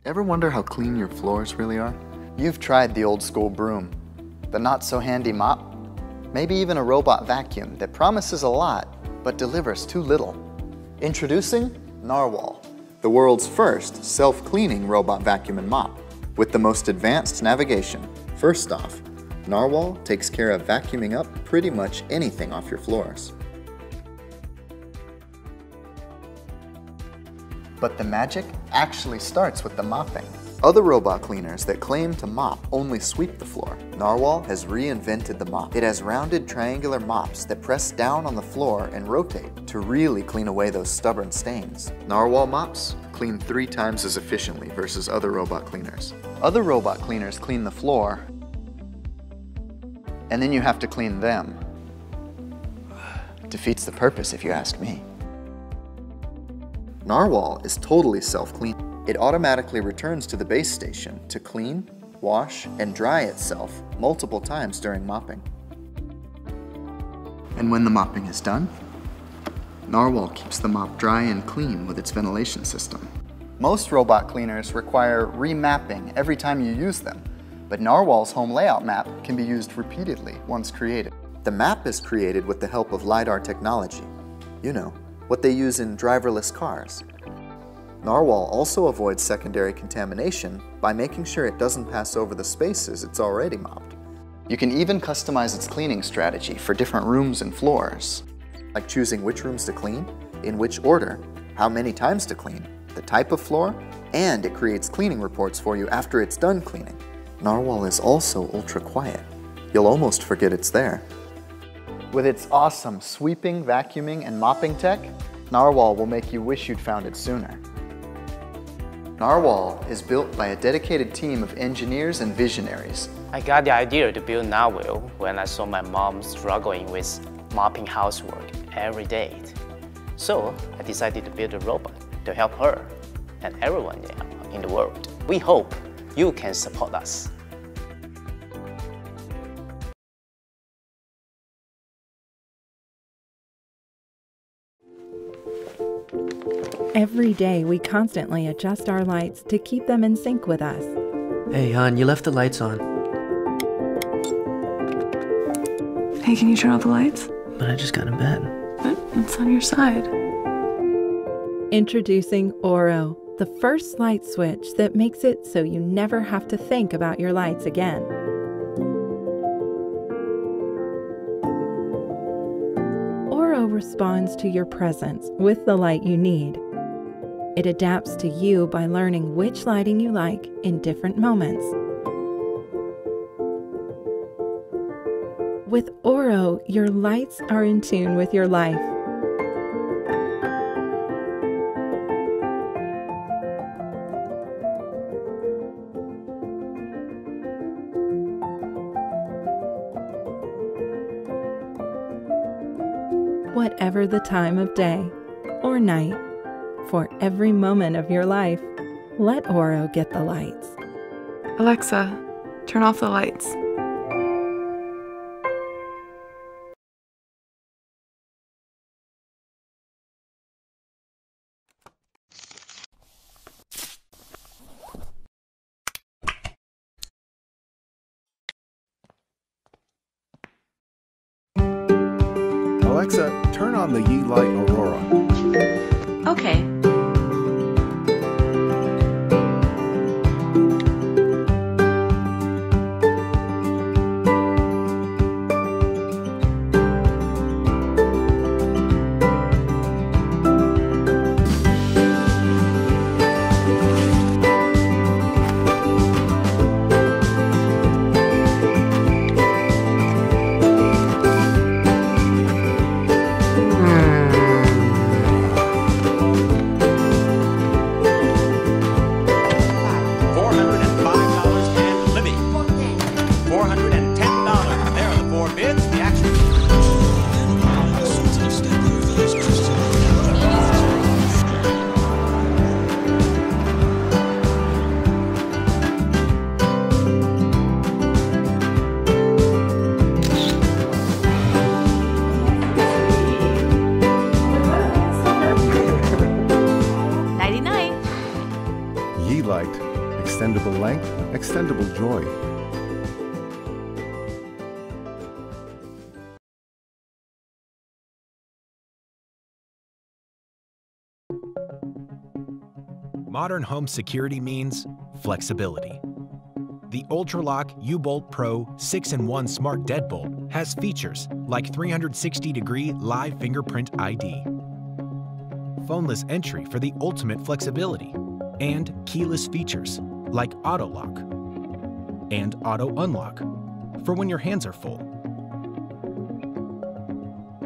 Ever wonder how clean your floors really are? You've tried the old school broom, the not so handy mop, maybe even a robot vacuum that promises a lot but delivers too little. Introducing Narwhal, the world's first self-cleaning robot vacuum and mop with the most advanced navigation. First off, Narwhal takes care of vacuuming up pretty much anything off your floors. But the magic actually starts with the mopping. Other robot cleaners that claim to mop only sweep the floor. Narwhal has reinvented the mop. It has rounded triangular mops that press down on the floor and rotate to really clean away those stubborn stains. Narwhal mops clean 3 times as efficiently versus other robot cleaners. Other robot cleaners clean the floor, and then you have to clean them. Defeats the purpose, if you ask me. Narwhal is totally self-cleaning. It automatically returns to the base station to clean, wash, and dry itself multiple times during mopping. And when the mopping is done, Narwhal keeps the mop dry and clean with its ventilation system. Most robot cleaners require remapping every time you use them, but Narwhal's home layout map can be used repeatedly once created. The map is created with the help of LiDAR technology. You know, what they use in driverless cars. Narwhal also avoids secondary contamination by making sure it doesn't pass over the spaces it's already mopped. You can even customize its cleaning strategy for different rooms and floors, like choosing which rooms to clean, in which order, how many times to clean, the type of floor, and it creates cleaning reports for you after it's done cleaning. Narwhal is also ultra quiet. You'll almost forget it's there. With its awesome sweeping, vacuuming, and mopping tech, Narwhal will make you wish you'd found it sooner. Narwhal is built by a dedicated team of engineers and visionaries. I got the idea to build Narwhal when I saw my mom struggling with mopping housework every day. So I decided to build a robot to help her and everyone in the world. We hope you can support us. Every day, we constantly adjust our lights to keep them in sync with us. Hey, hon, you left the lights on. Hey, can you turn off the lights? But I just got in bed. But it's on your side. Introducing Orro, the first light switch that makes it so you never have to think about your lights again. Orro responds to your presence with the light you need. It adapts to you by learning which lighting you like in different moments. With Orro, your lights are in tune with your life. Whatever the time of day or night, for every moment of your life, let Orro get the lights. Alexa, turn off the lights. Alexa, turn on the Ye Light Aurora. Okay. extendable length, extendable joy. Modern home security means flexibility. The UltraLock U-Bolt Pro 6-in-1 Smart DeadBolt has features like 360-degree live fingerprint ID, phoneless entry for the ultimate flexibility, and keyless features like auto lock and auto unlock for when your hands are full.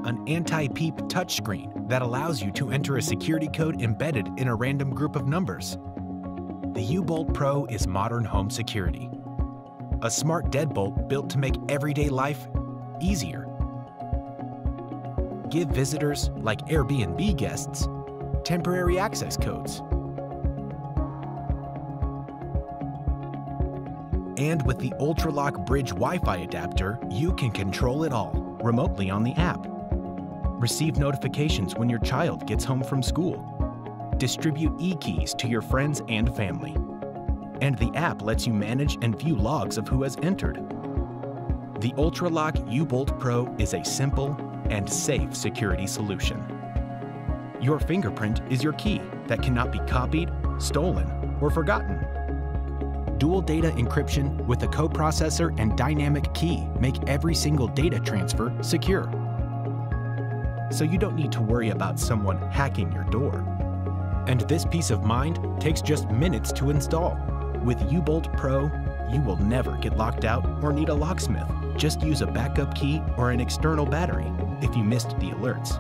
An anti-peep touchscreen that allows you to enter a security code embedded in a random group of numbers. The U-Bolt Pro is modern home security. A smart deadbolt built to make everyday life easier. Give visitors, like Airbnb guests, temporary access codes. And with the UltraLock Bridge Wi-Fi adapter, you can control it all remotely on the app. Receive notifications when your child gets home from school. Distribute e-keys to your friends and family. And the app lets you manage and view logs of who has entered. The UltraLock U-Bolt Pro is a simple and safe security solution. Your fingerprint is your key that cannot be copied, stolen, or forgotten. Dual data encryption with a coprocessor and dynamic key make every single data transfer secure. So you don't need to worry about someone hacking your door. And this peace of mind takes just minutes to install. With U-Bolt Pro, you will never get locked out or need a locksmith. Just use a backup key or an external battery if you missed the alerts.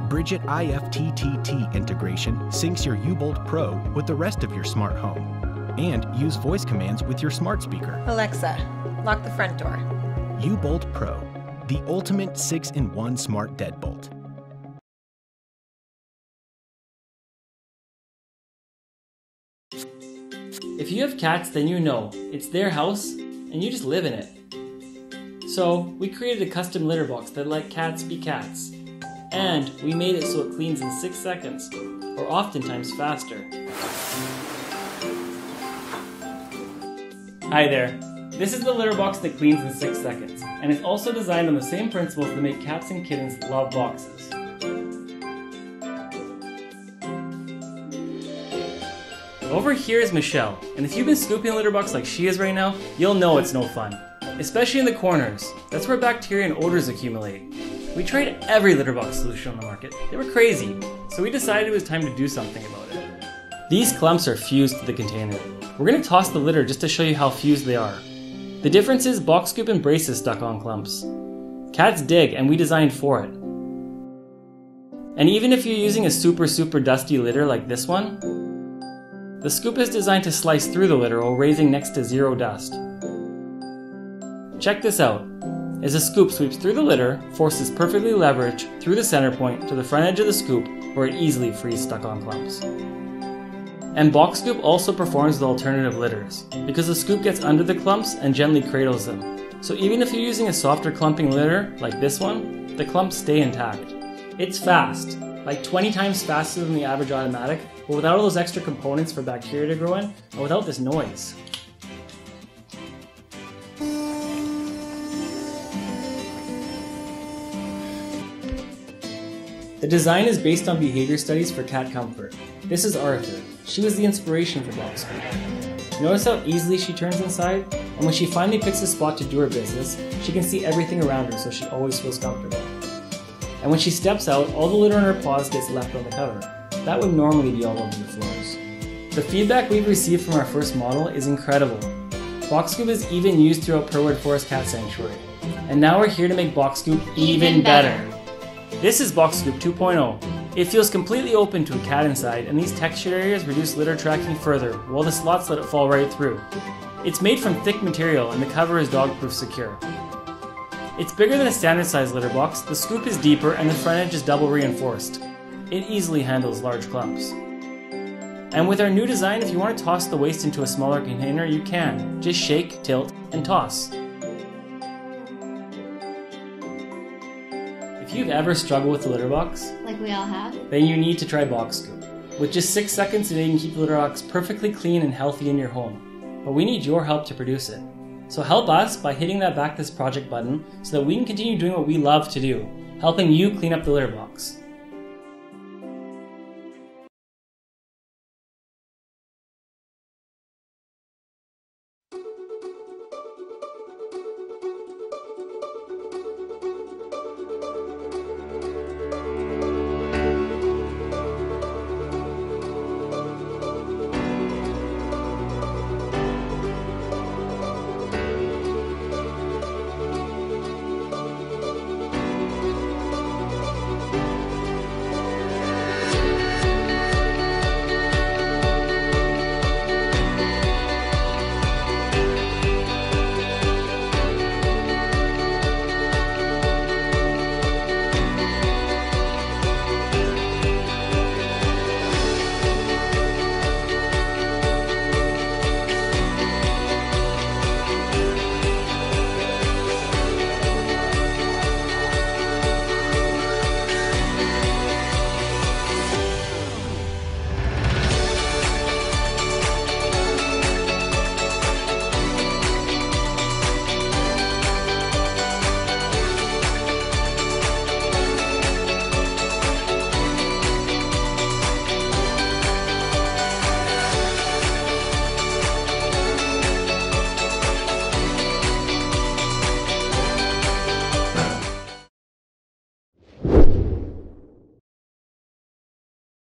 Bridget IFTTT integration syncs your U-Bolt Pro with the rest of your smart home. And use voice commands with your smart speaker. Alexa, lock the front door. U-Bolt Pro, the ultimate 6-in-1 smart deadbolt. If you have cats, then you know it's their house and you just live in it. So we created a custom litter box that let cats be cats. And we made it so it cleans in 6 seconds, or oftentimes faster. Hi there. This is the litter box that cleans in 6 seconds, and it's also designed on the same principles that make cats and kittens love boxes. Over here is Michelle, and if you've been scooping a litter box like she is right now, you'll know it's no fun. Especially in the corners. That's where bacteria and odors accumulate. We tried every litter box solution on the market. They were crazy, so we decided it was time to do something about it. These clumps are fused to the container. We're going to toss the litter just to show you how fused they are. The difference is box scoop embraces stuck-on clumps. Cats dig, and we designed for it. And even if you're using a super dusty litter like this one, the scoop is designed to slice through the litter while raising next to zero dust. Check this out. As the scoop sweeps through the litter, force is perfectly leveraged through the center point to the front edge of the scoop where it easily frees stuck-on clumps. And box scoop also performs with alternative litters, because the scoop gets under the clumps and gently cradles them. So even if you're using a softer clumping litter, like this one, the clumps stay intact. It's fast, like 20 times faster than the average automatic, but without all those extra components for bacteria to grow in, and without this noise. The design is based on behavior studies for cat comfort. This is Arthur. She was the inspiration for box scoop. Notice how easily she turns inside? And when she finally picks a spot to do her business, she can see everything around her so she always feels comfortable. And when she steps out, all the litter on her paws gets left on the cover. That would normally be all over the floors. The feedback we've received from our first model is incredible. Box Scoop is even used throughout Perwood Forest Cat Sanctuary. And now we're here to make Box Scoop even better. This is Box Scoop 2.0. It feels completely open to a cat inside, and these textured areas reduce litter tracking further, while the slots let it fall right through. It's made from thick material, and the cover is dog-proof secure. It's bigger than a standard size litter box, the scoop is deeper, and the front edge is double reinforced. It easily handles large clumps. And with our new design, if you want to toss the waste into a smaller container, you can. Just shake, tilt, and toss. If you've ever struggled with the litter box, like we all have, then you need to try Box Scoop. With just 6 seconds a day, you can keep the litter box perfectly clean and healthy in your home. but we need your help to produce it. So help us by hitting that Back This Project button so that we can continue doing what we love to do, helping you clean up the litter box.